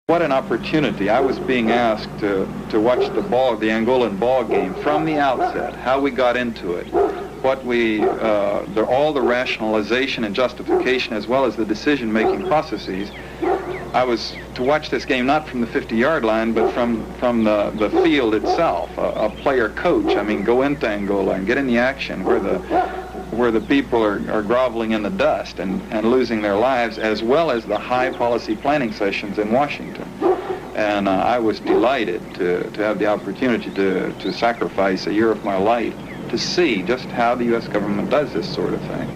What an opportunity. I was being asked to watch the Angolan ball game from the outset, how we got into it, what all the rationalization and justification as well as the decision-making processes. I was to watch this game not from the 50-yard line, but from the field itself, a player coach. I mean, go into Angola and get in the action where the people are groveling in the dust and losing their lives, as well as the high policy planning sessions in Washington. And I was delighted to have the opportunity to sacrifice a year of my life to see just how the U.S. government does this sort of thing.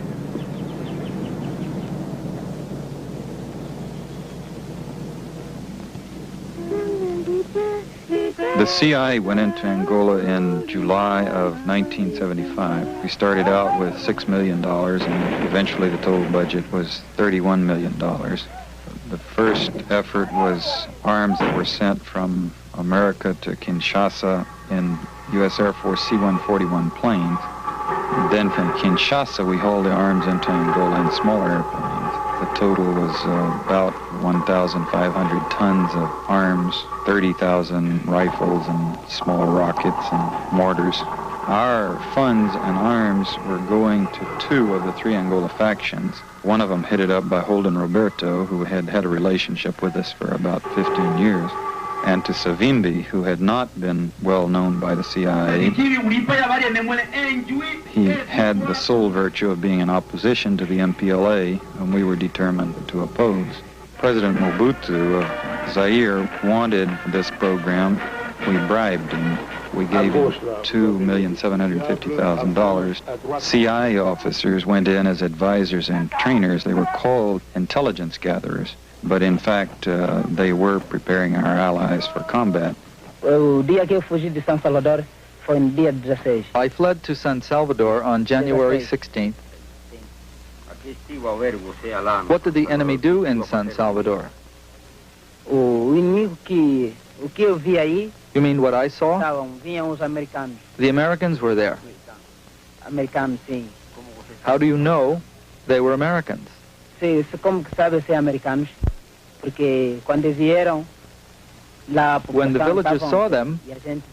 The CIA went into Angola in July of 1975. We started out with $6 million, and eventually the total budget was $31 million. The first effort was arms that were sent from America to Kinshasa in U.S. Air Force C-141 planes. And then from Kinshasa, we hauled the arms into Angola in smaller airplanes. The total was about 1,500 tons of arms, 30,000 rifles and small rockets and mortars. Our funds and arms were going to two of the three Angola factions. One of them headed up by Holden Roberto, who had had a relationship with us for about 15 years, and to Savimbi, who had not been well known by the CIA. He had the sole virtue of being in opposition to the MPLA, whom we were determined to oppose. President Mobutu of Zaire wanted this program. We bribed him. We gave him $2,750,000. CIA officers went in as advisors and trainers. They were called intelligence gatherers, but in fact, they were preparing our allies for combat. I fled to San Salvador on January 16th. What did the enemy do in San Salvador? You mean what I saw? The Americans were there. How do you know they were Americans? When the villagers saw them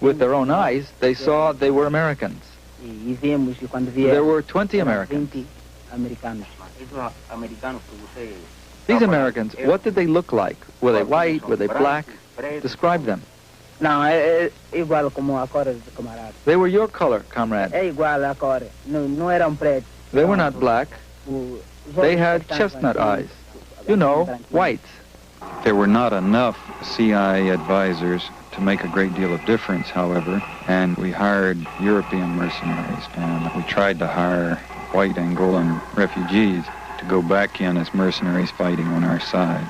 with their own eyes, they saw they were Americans. There were 20 Americans. These Americans, what did they look like? Were they white? Were they black? Describe them. They were your color, comrade. They were not black. They had chestnut eyes. You know, whites. There were not enough CIA advisors to make a great deal of difference, however, and we hired European mercenaries, and we tried to hire white Angolan refugees to go back in as mercenaries fighting on our side.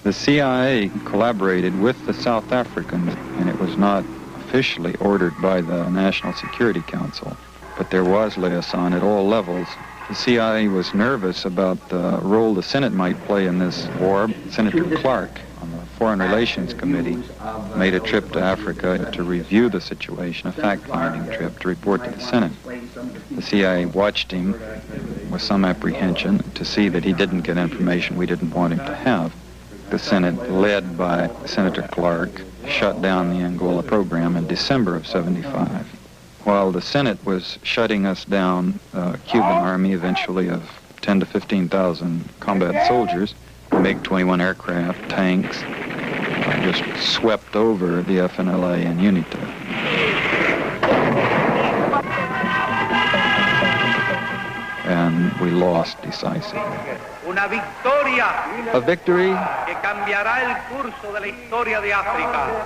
The CIA collaborated with the South Africans, and it was not officially ordered by the National Security Council, but there was liaison at all levels. The CIA was nervous about the role the Senate might play in this war. Senator Clark on the Foreign Relations Committee made a trip to Africa to review the situation, a fact-finding trip to report to the Senate. The CIA watched him with some apprehension to see that he didn't get information we didn't want him to have. The Senate, led by Senator Clark, shut down the Angola program in December of '75. While the Senate was shutting us down, a Cuban army eventually of 10 to 15,000 combat soldiers, MiG-21 aircraft, tanks, just swept over the FNLA in UNITA. And we lost decisively. A victory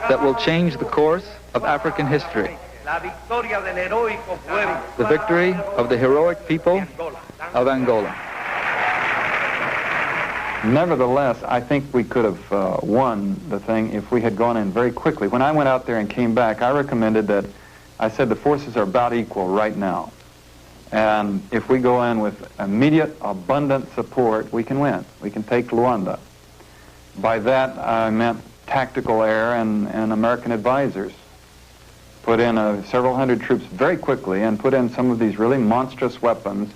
that will change the course of African history. The victory of the heroic people of Angola. Nevertheless, I think we could have won the thing if we had gone in very quickly. When I went out there and came back, I recommended that, I said the forces are about equal right now. And if we go in with immediate, abundant support, we can win. We can take Luanda. By that, I meant tactical air and American advisors. Put in several hundred troops very quickly and put in some of these really monstrous weapons,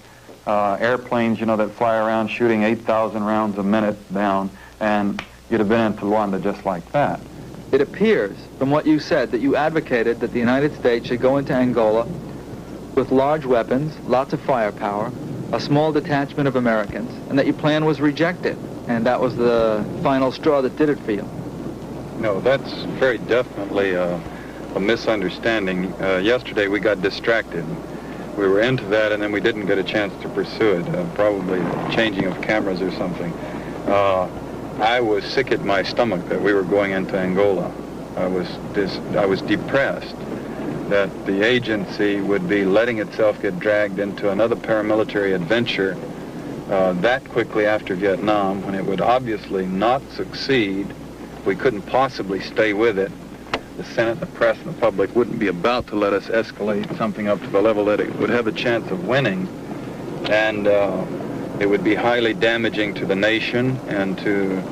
airplanes, you know, that fly around shooting 8,000 rounds a minute down, and you'd have been into Luanda just like that. It appears, from what you said, that you advocated that the United States should go into Angola with large weapons, lots of firepower, a small detachment of Americans, and that your plan was rejected, and that was the final straw that did it for you. No, that's very definitely a misunderstanding. Yesterday we got distracted. We were into that, and then we didn't get a chance to pursue it, probably changing of cameras or something. I was sick at my stomach that we were going into Angola. I was depressed that the agency would be letting itself get dragged into another paramilitary adventure that quickly after Vietnam, when it would obviously not succeed. We couldn't possibly stay with it. The Senate, the press, and the public wouldn't be about to let us escalate something up to the level that it would have a chance of winning. And it would be highly damaging to the nation and to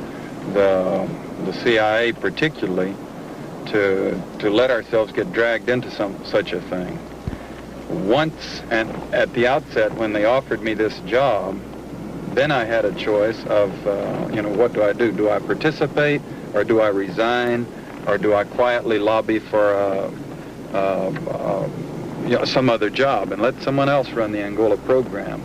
the CIA particularly to let ourselves get dragged into such a thing. Once, and at the outset when they offered me this job, then I had a choice of, what do I do? Do I participate, or do I resign, or do I quietly lobby for some other job and let someone else run the Angola program?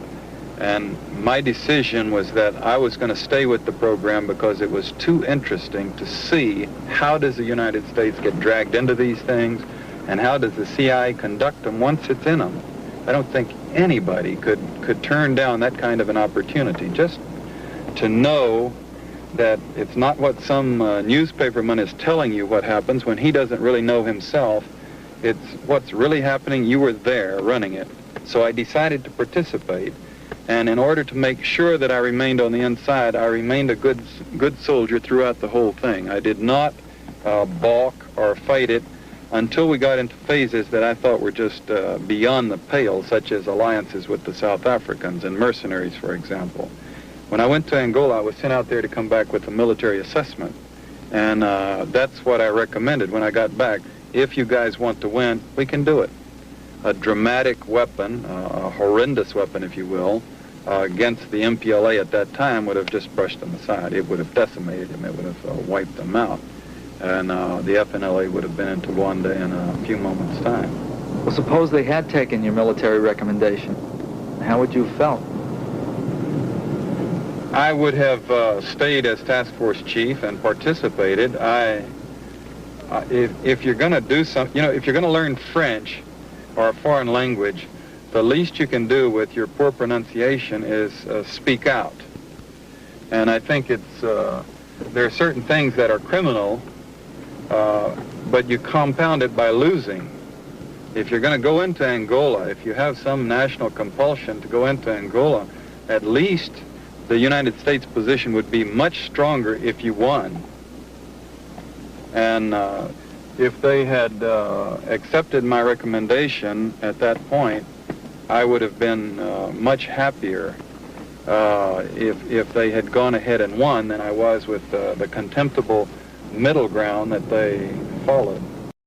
And my decision was that I was going to stay with the program because it was too interesting to see how does the United States get dragged into these things, and how does the CIA conduct them once it's in them. I don't think anybody could turn down that kind of an opportunity. Just to know that it's not what some newspaperman is telling you what happens when he doesn't really know himself. It's what's really happening. You were there running it. So I decided to participate. And in order to make sure that I remained on the inside, I remained a good soldier throughout the whole thing. I did not balk or fight it until we got into phases that I thought were just beyond the pale, such as alliances with the South Africans and mercenaries, for example. When I went to Angola, I was sent out there to come back with a military assessment. And that's what I recommended when I got back. If you guys want to win, we can do it. A dramatic weapon, a horrendous weapon, if you will, against the MPLA at that time would have just brushed them aside. It would have decimated them. It would have wiped them out. And the FNLA would have been into Luanda in a few moments' time. Well, suppose they had taken your military recommendation. How would you have felt? I would have stayed as task force chief and participated. If you're going to do something, if you're going to learn French or a foreign language, the least you can do with your poor pronunciation is speak out. And I think there are certain things that are criminal, but you compound it by losing. If you're going to go into Angola, if you have some national compulsion to go into Angola, at least the United States position would be much stronger if you won. And if they had accepted my recommendation at that point, I would have been much happier if they had gone ahead and won than I was with the contemptible middle ground that they followed.